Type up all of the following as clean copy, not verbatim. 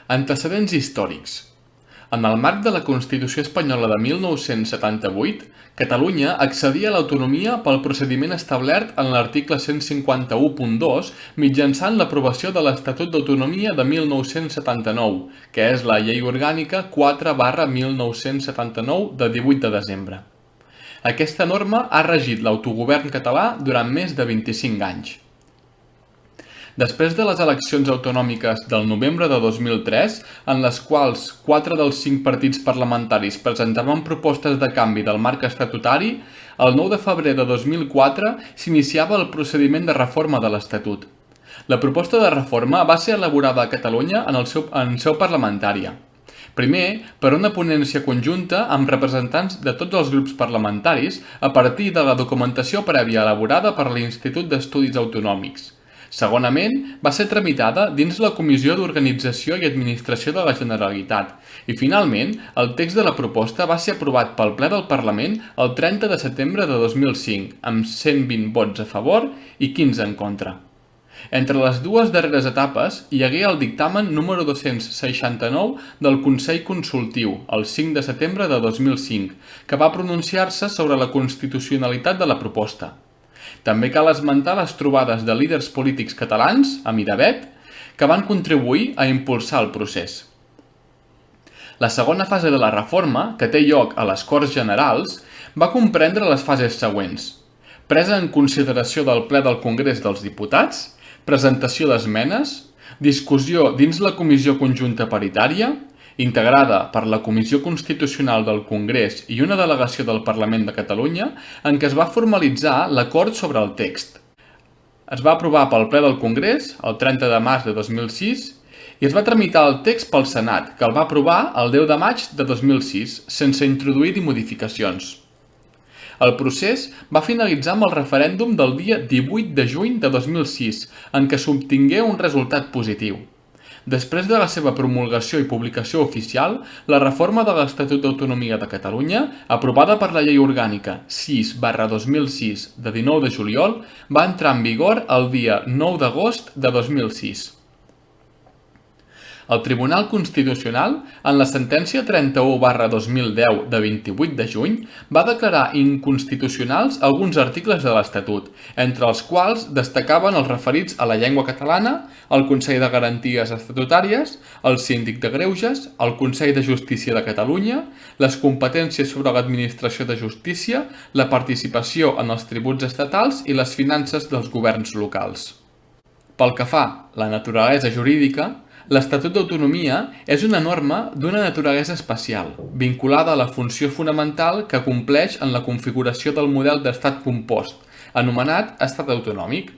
Antecedents històrics. En el marc de la Constitució espanyola de 1978, Catalunya accedia a l'autonomia pel procediment establert en l'article 151.2 mitjançant l'aprovació de l'Estatut d'Autonomia de 1979, que és la Llei Orgànica 4/1979 de 18 de desembre. Aquesta norma ha regit l'autogovern català durant més de 25 anys. Després de les eleccions autonòmiques del novembre de 2003, en les quals 4 dels 5 partits parlamentaris presentaven propostes de canvi del marc estatutari, el 9 de febrer de 2004 s'iniciava el procediment de reforma de l'Estatut. La proposta de reforma va ser elaborada a Catalunya en seu parlamentària. Primer, per una ponència conjunta amb representants de tots els grups parlamentaris a partir de la documentació prèvia elaborada per l'Institut d'Estudis Autonòmics. Segonament, va ser tramitada dins la Comissió d'Organització i Administració de la Generalitat i, finalment, el text de la proposta va ser aprovat pel ple del Parlament el 30 de setembre de 2005, amb 120 vots a favor i 15 en contra. Entre les dues darreres etapes hi hagué el dictamen número 269 del Consell Consultiu, el 5 de setembre de 2005, que va pronunciar-se sobre la constitucionalitat de la proposta. També cal esmentar les trobades de líders polítics catalans, a Miravet, que van contribuir a impulsar el procés. La segona fase de la reforma, que té lloc a les Corts Generals, va comprendre les fases següents: presa en consideració del ple del Congrés dels Diputats, presentació d'esmenes, discussió dins la Comissió Conjunta Paritària, integrada per la Comissió Constitucional del Congrés i una delegació del Parlament de Catalunya, en què es va formalitzar l'acord sobre el text. Es va aprovar pel ple del Congrés el 30 de març de 2006 i es va tramitar el text pel Senat, que el va aprovar el 10 de maig de 2006, sense introduir-hi modificacions. El procés va finalitzar amb el referèndum del dia 18 de juny de 2006, en què s'obtingué un resultat positiu. Després de la seva promulgació i publicació oficial, la reforma de l'Estatut d'Autonomia de Catalunya, aprovada per la Llei Orgànica 6/2006 de 19 de juliol, va entrar en vigor el dia 9 d'agost de 2006. El Tribunal Constitucional, en la sentència 31/2010 de 28 de juny, va declarar inconstitucionals alguns articles de l'Estatut, entre els quals destacaven els referits a la llengua catalana, el Consell de Garanties Estatutàries, el Síndic de Greuges, el Consell de Justícia de Catalunya, les competències sobre l'administració de justícia, la participació en els tributs estatals i les finances dels governs locals. Pel que fa a la naturalesa jurídica, l'Estatut d'Autonomia és una norma d'una naturalesa especial, vinculada a la funció fonamental que compleix en la configuració del model d'estat compost, anomenat estat autonòmic.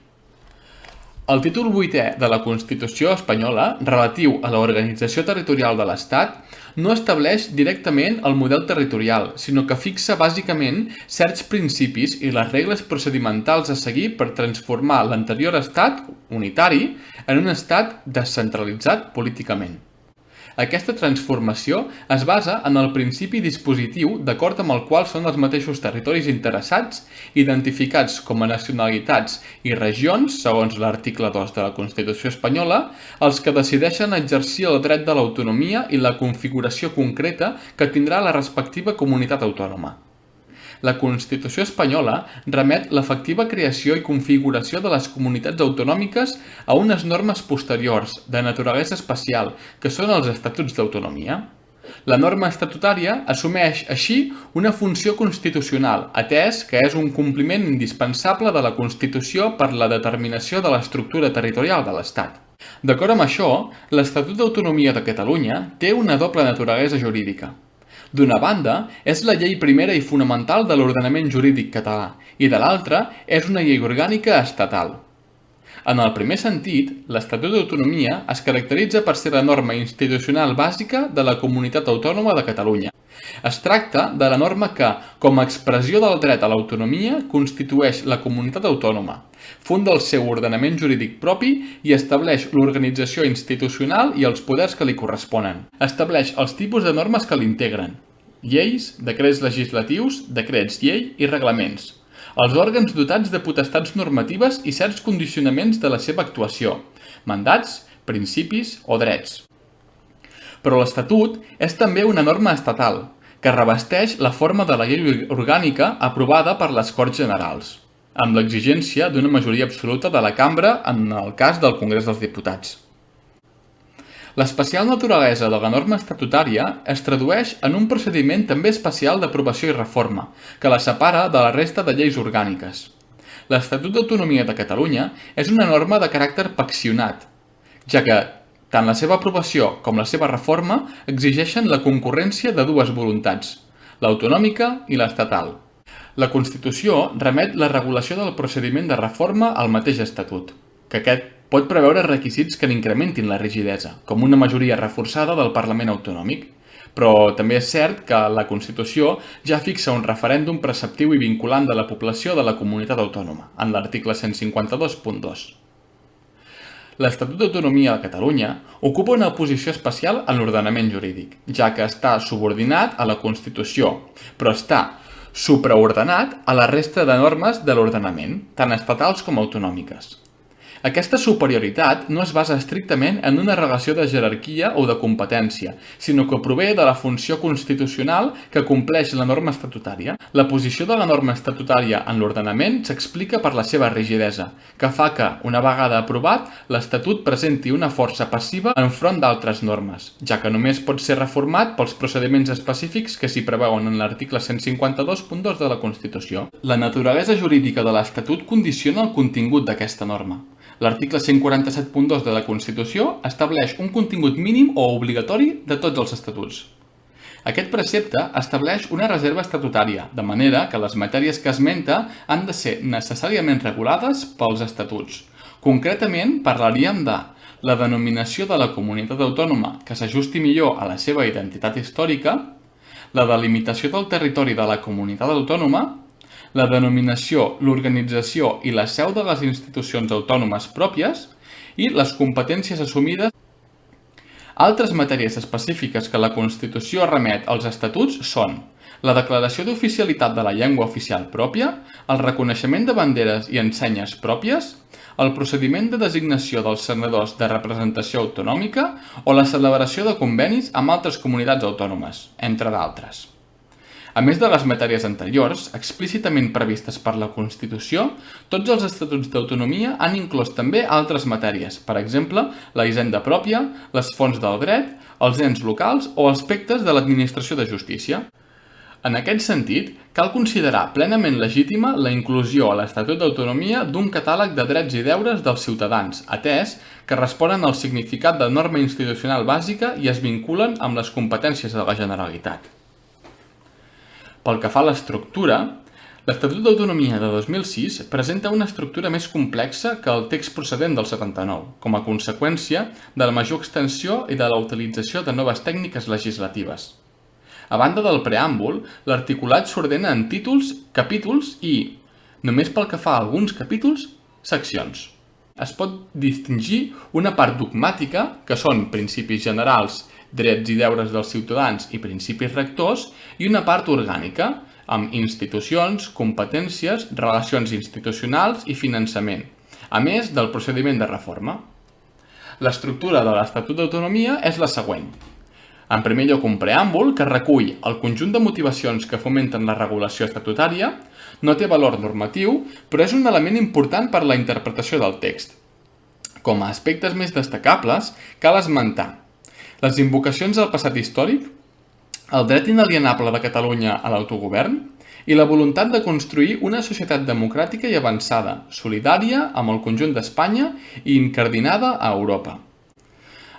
El títol 8è de la Constitució espanyola, relatiu a l'organització territorial de l'Estat, no estableix directament el model territorial, sinó que fixa bàsicament certs principis i les regles procedimentals a seguir per transformar l'anterior estat, unitari, en un estat descentralitzat políticament. Aquesta transformació es basa en el principi dispositiu d'acord amb el qual són els mateixos territoris interessats, identificats com a nacionalitats i regions, segons l'article 2 de la Constitució espanyola, els que decideixen exercir el dret de l'autonomia i la configuració concreta que tindrà la respectiva comunitat autònoma. La Constitució espanyola remet l'efectiva creació i configuració de les comunitats autonòmiques a unes normes posteriors, de naturalesa especial, que són els Estatuts d'Autonomia. La norma estatutària assumeix, així, una funció constitucional, atès que és un compliment indispensable de la Constitució per la determinació de l'estructura territorial de l'Estat. D'acord amb això, l'Estatut d'Autonomia de Catalunya té una doble naturalesa jurídica. D'una banda, és la llei primera i fonamental de l'ordenament jurídic català i de l'altra és una llei orgànica estatal. En el primer sentit, l'Estatut d'Autonomia es caracteritza per ser la norma institucional bàsica de la Comunitat Autònoma de Catalunya. Es tracta de la norma que, com a expressió del dret a l'autonomia, constitueix la comunitat autònoma, funda el seu ordenament jurídic propi i estableix l'organització institucional i els poders que li corresponen. Estableix els tipus de normes que l'integren: lleis, decrets legislatius, decrets llei i reglaments. Els òrgans dotats de potestats normatives i certs condicionaments de la seva actuació, mandats, principis o drets. Però l'Estatut és també una norma estatal, que revesteix la forma de la llei orgànica aprovada per les Corts Generals, amb l'exigència d'una majoria absoluta de la cambra en el cas del Congrés dels Diputats. L'especial naturalesa de la norma estatutària es tradueix en un procediment també especial d'aprovació i reforma, que la separa de la resta de lleis orgàniques. L'Estatut d'Autonomia de Catalunya és una norma de caràcter paccionat, ja que tant la seva aprovació com la seva reforma exigeixen la concurrència de dues voluntats, l'autonòmica i l'estatal. La Constitució remet la regulació del procediment de reforma al mateix Estatut, que aquest pot preveure requisits que n'incrementin la rigidesa, com una majoria reforçada del Parlament autonòmic, però també és cert que la Constitució ja fixa un referèndum preceptiu i vinculant de la població de la comunitat autònoma, en l'article 152.2. L'Estatut d'Autonomia de Catalunya ocupa una posició especial en l'ordenament jurídic, ja que està subordinat a la Constitució, però està supraordenat a la resta de normes de l'ordenament, tant estatals com autonòmiques. Aquesta superioritat no es basa estrictament en una relació de jerarquia o de competència, sinó que prové de la funció constitucional que compleix la norma estatutària. La posició de la norma estatutària en l'ordenament s'explica per la seva rigidesa, que fa que, una vegada aprovat, l'Estatut presenti una força passiva enfront d'altres normes, ja que només pot ser reformat pels procediments específics que s'hi preveuen en l'article 152.2 de la Constitució. La naturalesa jurídica de l'Estatut condiciona el contingut d'aquesta norma. L'article 147.2 de la Constitució estableix un contingut mínim o obligatori de tots els estatuts. Aquest precepte estableix una reserva estatutària, de manera que les matèries que esmenta han de ser necessàriament regulades pels estatuts. Concretament, parlaríem de la denominació de la comunitat autònoma que s'ajusti millor a la seva identitat històrica, la delimitació del territori de la comunitat autònoma, la denominació, l'organització i la seu de les institucions autònomes pròpies i les competències assumides. Altres matèries específiques que la Constitució remet als estatuts són la declaració d'oficialitat de la llengua oficial pròpia, el reconeixement de banderes i ensenyes pròpies, el procediment de designació dels senadors de representació autonòmica o la celebració de convenis amb altres comunitats autònomes, entre d'altres. A més de les matèries anteriors, explícitament previstes per la Constitució, tots els estatuts d'autonomia han inclòs també altres matèries, per exemple, la hisenda pròpia, les fonts del dret, els ens locals o aspectes de l'administració de justícia. En aquest sentit, cal considerar plenament legítima la inclusió a l'Estatut d'Autonomia d'un catàleg de drets i deures dels ciutadans, atès que responen al significat de norma institucional bàsica i es vinculen amb les competències de la Generalitat. Pel que fa a l'estructura, l'Estatut d'Autonomia de 2006 presenta una estructura més complexa que el text procedent del 79, com a conseqüència de la major extensió i de la utilització de noves tècniques legislatives. A banda del preàmbul, l'articulat s'ordena en títols, capítols i, només pel que fa a alguns capítols, seccions. Es pot distingir una part dogmàtica, que són principis generals, drets i deures dels ciutadans i principis rectors, i una part orgànica, amb institucions, competències, relacions institucionals i finançament, a més del procediment de reforma. L'estructura de l'Estatut d'Autonomia és la següent. En primer lloc, un preàmbul que recull el conjunt de motivacions que fomenten la regulació estatutària, no té valor normatiu, però és un element important per a la interpretació del text. Com a aspectes més destacables, cal esmentar les invocacions al passat històric, el dret inalienable de Catalunya a l'autogovern i la voluntat de construir una societat democràtica i avançada, solidària amb el conjunt d'Espanya i incardinada a Europa.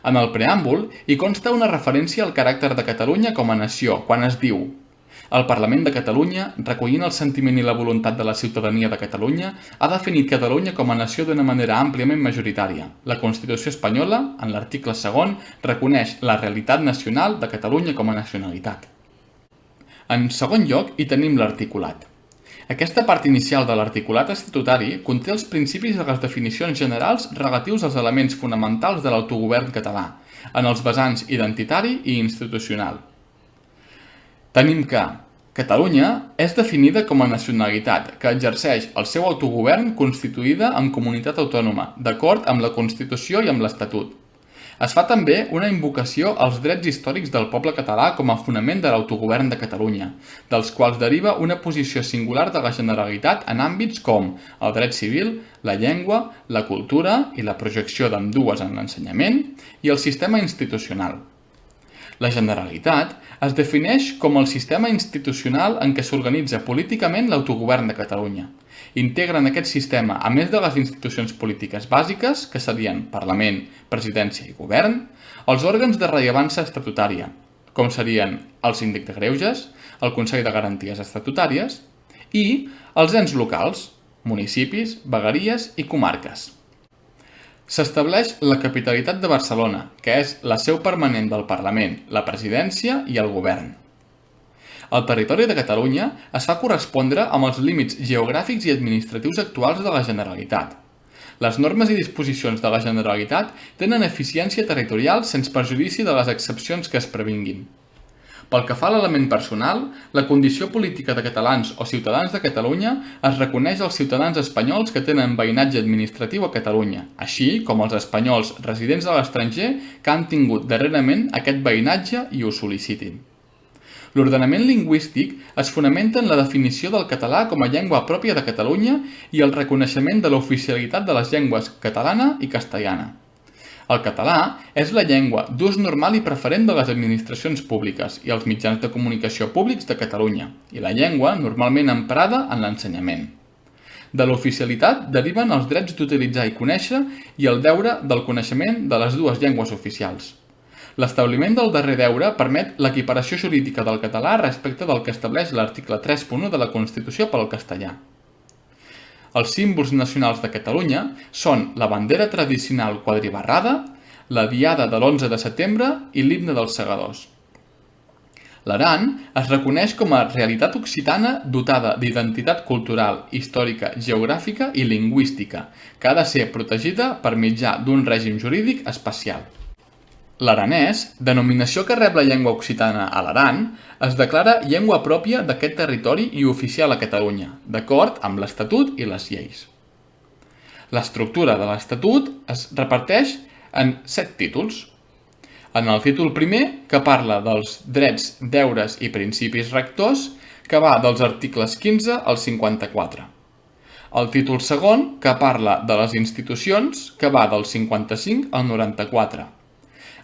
En el preàmbul hi consta una referència al caràcter de Catalunya com a nació, quan es diu: el Parlament de Catalunya, recollint el sentiment i la voluntat de la ciutadania de Catalunya, ha definit Catalunya com a nació d'una manera àmpliament majoritària. La Constitució espanyola, en l'article 2, reconeix la realitat nacional de Catalunya com a nacionalitat. En segon lloc, hi tenim l'articulat. Aquesta part inicial de l'articulat estatutari conté els principis de les definicions generals relatius als elements fonamentals de l'autogovern català, en els vessants identitari i institucional. Tenim que Catalunya és definida com a nacionalitat que exerceix el seu autogovern constituïda en comunitat autònoma, d'acord amb la Constitució i amb l'Estatut. Es fa també una invocació als drets històrics del poble català com a fonament de l'autogovern de Catalunya, dels quals deriva una posició singular de la Generalitat en àmbits com el dret civil, la llengua, la cultura i la projecció d'ambdues en l'ensenyament i el sistema institucional. La Generalitat es defineix com el sistema institucional en què s'organitza políticament l'autogovern de Catalunya. Integra en aquest sistema, a més de les institucions polítiques bàsiques, que serien Parlament, Presidència i Govern, els òrgans de rellevància estatutària, com serien el Síndic de Greuges, el Consell de Garanties Estatutàries i els ens locals, municipis, vegueries i comarques. S'estableix la capitalitat de Barcelona, que és la seu permanent del Parlament, la Presidència i el Govern. El territori de Catalunya es fa correspondre amb els límits geogràfics i administratius actuals de la Generalitat. Les normes i disposicions de la Generalitat tenen eficiència territorial sense perjudici de les excepcions que es previnguin. Pel que fa a l'element personal, la condició política de catalans o ciutadans de Catalunya es reconeix als ciutadans espanyols que tenen veïnatge administratiu a Catalunya, així com als espanyols residents a l'estranger que han tingut darrerament aquest veïnatge i ho sol·licitin. L'ordenament lingüístic es fonamenta en la definició del català com a llengua pròpia de Catalunya i el reconeixement de l'oficialitat de les llengües catalana i castellana. El català és la llengua d'ús normal i preferent de les administracions públiques i els mitjans de comunicació públics de Catalunya, i la llengua normalment emprada en l'ensenyament. De l'oficialitat deriven els drets d'utilitzar i conèixer i el deure del coneixement de les dues llengües oficials. L'establiment del darrer deure permet l'equiparació jurídica del català respecte del que estableix l'article 3.1 de la Constitució pel castellà. Els símbols nacionals de Catalunya són la bandera tradicional quadribarrada, la diada de l'11 de setembre i l'himne dels segadors. L'Aran es reconeix com a realitat occitana dotada d'identitat cultural, històrica, geogràfica i lingüística, que ha de ser protegida per mitjà d'un règim jurídic especial. L'aranès, denominació que rep la llengua occitana a l'Aran, es declara llengua pròpia d'aquest territori i oficial a Catalunya, d'acord amb l'Estatut i les lleis. L'estructura de l'Estatut es reparteix en 7 títols. En el títol primer, que parla dels drets, deures i principis rectors, que va dels articles 15 al 54. El títol segon, que parla de les institucions, que va del 55 al 94.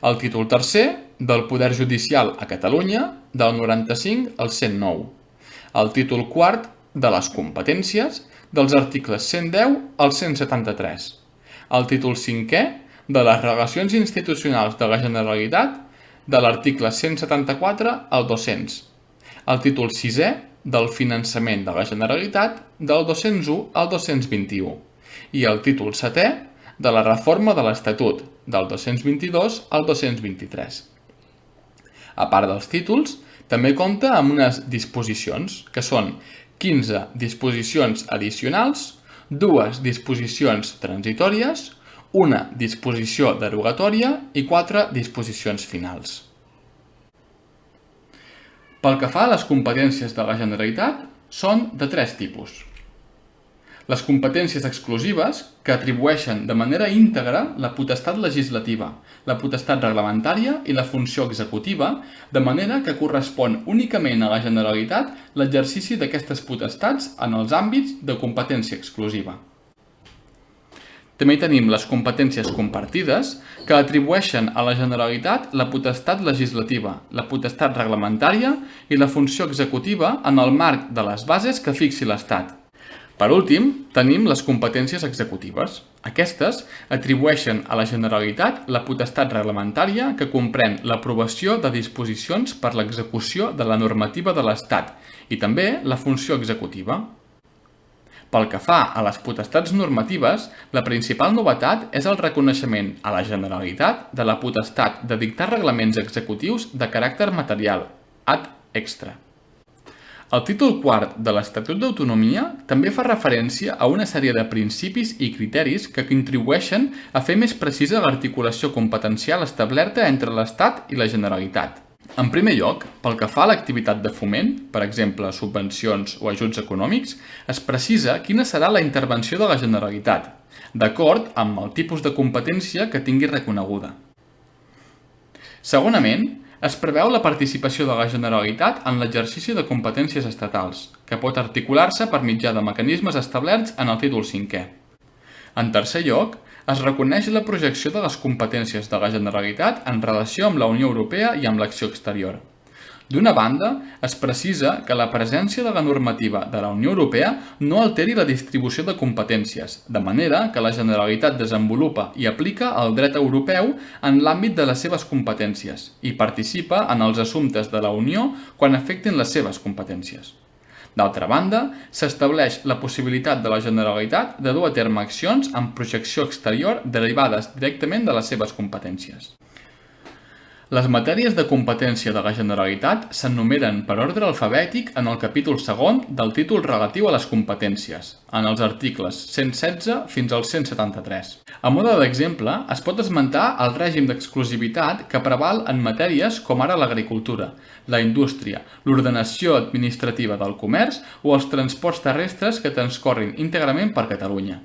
El títol tercer, del Poder Judicial a Catalunya, del 95 al 109. El títol quart, de les competències, dels articles 110 al 173. El títol cinquè, de les relacions institucionals de la Generalitat, de l'article 174 al 200. El títol sisè, del finançament de la Generalitat, del 201 al 221. I el títol setè, de la reforma de l'Estatut, del 222 al 223. A part dels títols, també compta amb unes disposicions, que són 15 disposicions addicionals, 2 disposicions transitòries, una disposició derogatòria i 4 disposicions finals. Pel que fa a les competències de la Generalitat, són de 3 tipus. Les competències exclusives, que atribueixen de manera íntegra la potestat legislativa, la potestat reglamentària i la funció executiva, de manera que correspon únicament a la Generalitat l'exercici d'aquestes potestats en els àmbits de competència exclusiva. També tenim les competències compartides, que atribueixen a la Generalitat la potestat legislativa, la potestat reglamentària i la funció executiva en el marc de les bases que fixi l'Estat. Per últim, tenim les competències executives. Aquestes atribueixen a la Generalitat la potestat reglamentària que comprèn l'aprovació de disposicions per l'execució de la normativa de l'Estat i també la funció executiva. Pel que fa a les potestats normatives, la principal novetat és el reconeixement a la Generalitat de la potestat de dictar reglaments executius de caràcter material, ad extra. El títol quart de l'Estatut d'Autonomia també fa referència a una sèrie de principis i criteris que contribueixen a fer més precisa l'articulació competencial establerta entre l'Estat i la Generalitat. En primer lloc, pel que fa a l'activitat de foment, per exemple, subvencions o ajuts econòmics, es precisa quina serà la intervenció de la Generalitat, d'acord amb el tipus de competència que tingui reconeguda. Segonament, es preveu la participació de la Generalitat en l'exercici de competències estatals, que pot articular-se per mitjà de mecanismes establerts en el títol 5è. En tercer lloc, es reconeix la projecció de les competències de la Generalitat en relació amb la Unió Europea i amb l'acció exterior. D'una banda, es precisa que la presència de la normativa de la Unió Europea no alteri la distribució de competències, de manera que la Generalitat desenvolupa i aplica el dret europeu en l'àmbit de les seves competències i participa en els assumptes de la Unió quan afectin les seves competències. D'altra banda, s'estableix la possibilitat de la Generalitat de dur a terme accions amb projecció exterior derivades directament de les seves competències. Les matèries de competència de la Generalitat s'enumeren per ordre alfabètic en el capítol 2 del títol relatiu a les competències, en els articles 116 fins al 173. A mode d'exemple, es pot esmentar el règim d'exclusivitat que preval en matèries com ara l'agricultura, la indústria, l'ordenació administrativa del comerç o els transports terrestres que transcorrin íntegrament per Catalunya.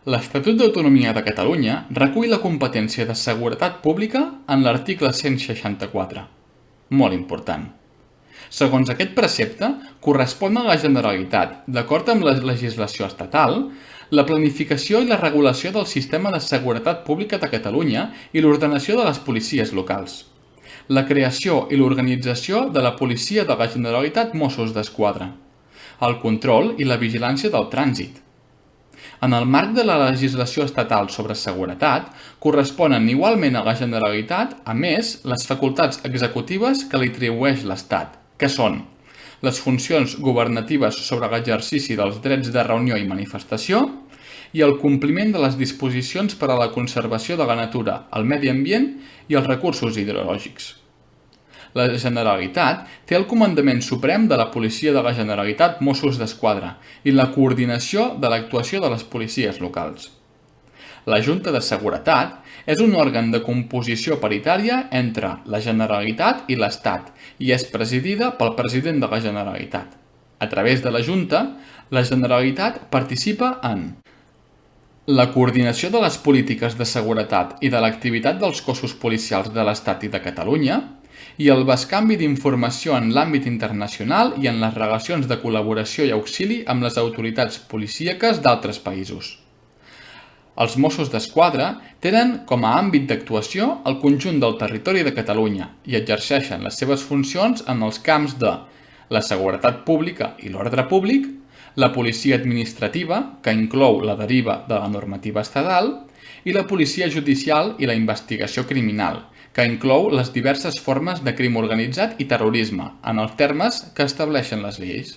L'Estatut d'Autonomia de Catalunya recull la competència de seguretat pública en l'article 164. Molt important. Segons aquest precepte, correspon a la Generalitat, d'acord amb la legislació estatal, la planificació i la regulació del sistema de seguretat pública de Catalunya i l'ordenació de les policies locals. La creació i l'organització de la Policia de la Generalitat Mossos d'Esquadra. El control i la vigilància del trànsit. En el marc de la legislació estatal sobre seguretat, corresponen igualment a la Generalitat, a més, les facultats executives que li atribueix l'Estat, que són les funcions governatives sobre l'exercici dels drets de reunió i manifestació i el compliment de les disposicions per a la conservació de la natura, el medi ambient i els recursos hidrològics. La Generalitat té el comandament suprem de la Policia de la Generalitat Mossos d'Esquadra i la coordinació de l'actuació de les policies locals. La Junta de Seguretat és un òrgan de composició paritària entre la Generalitat i l'Estat i és presidida pel President de la Generalitat. A través de la Junta, la Generalitat participa en la coordinació de les polítiques de seguretat i de l'activitat dels cossos policials de l'Estat i de Catalunya, i el bescanvi d'informació en l'àmbit internacional i en les relacions de col·laboració i auxili amb les autoritats policíaques d'altres països. Els Mossos d'Esquadra tenen com a àmbit d'actuació el conjunt del territori de Catalunya i exerceixen les seves funcions en els camps de la seguretat pública i l'ordre públic, la policia administrativa, que inclou la deriva de la normativa estatal, i la policia judicial i la investigació criminal, que inclou les diverses formes de crim organitzat i terrorisme, en els termes que estableixen les lleis.